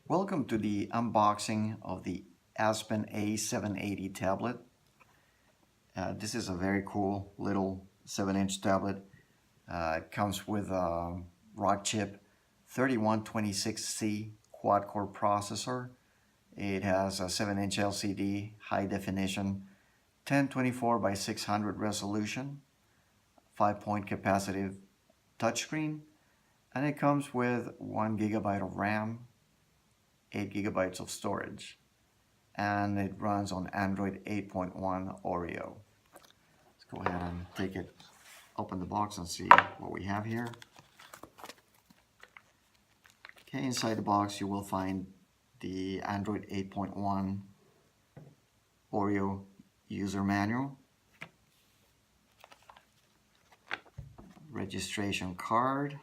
Welcome to the unboxing of the Azpen A780 tablet. This is a very cool little 7-inch tablet. It comes with a Rockchip 3126C quad-core processor. It has a 7-inch LCD, high definition, 1024 by 600 resolution, 5-point capacitive touchscreen, and it comes with 1 GB of RAM, 8 GB of storage, and it runs on Android 8.1 Oreo. Let's go ahead and open the box and see what we have here. Okay, inside the box you will find the Android 8.1 Oreo user manual, registration card,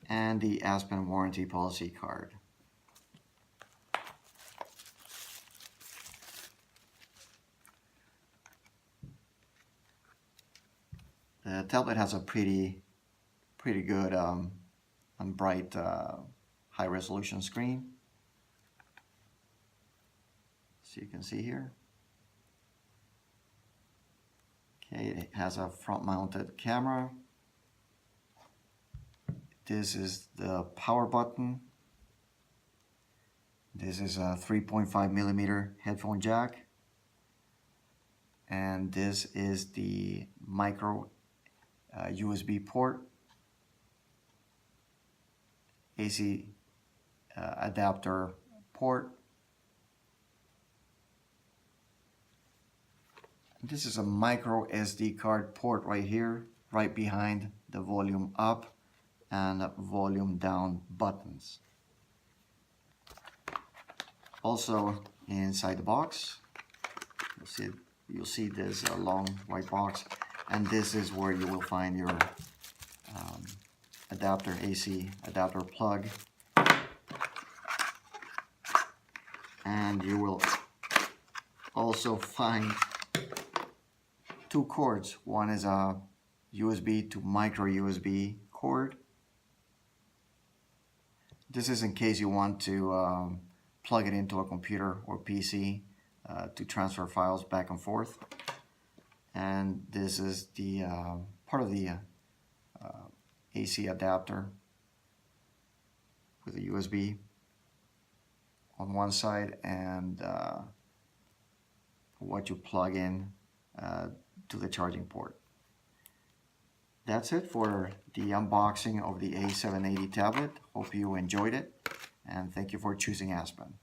and the Azpen warranty policy card. The tablet has a pretty good and bright high resolution screen, so you can see here. Okay, it has a front mounted camera. This is the power button. This is a 3.5mm headphone jack. And this is the micro USB port, AC adapter port. This is a micro SD card port right here, right behind the volume up and volume down buttons. Also inside the box, you'll see this long white box, and this is where you will find your adapter, AC adapter plug, and you will also find two cords. One is a USB to micro USB cord. This is in case you want to plug it into a computer or PC to transfer files back and forth. And this is the part of the AC adapter with a USB on one side and what you plug in to the charging port. That's it for the unboxing of the A780 tablet. Hope you enjoyed it, and thank you for choosing Azpen.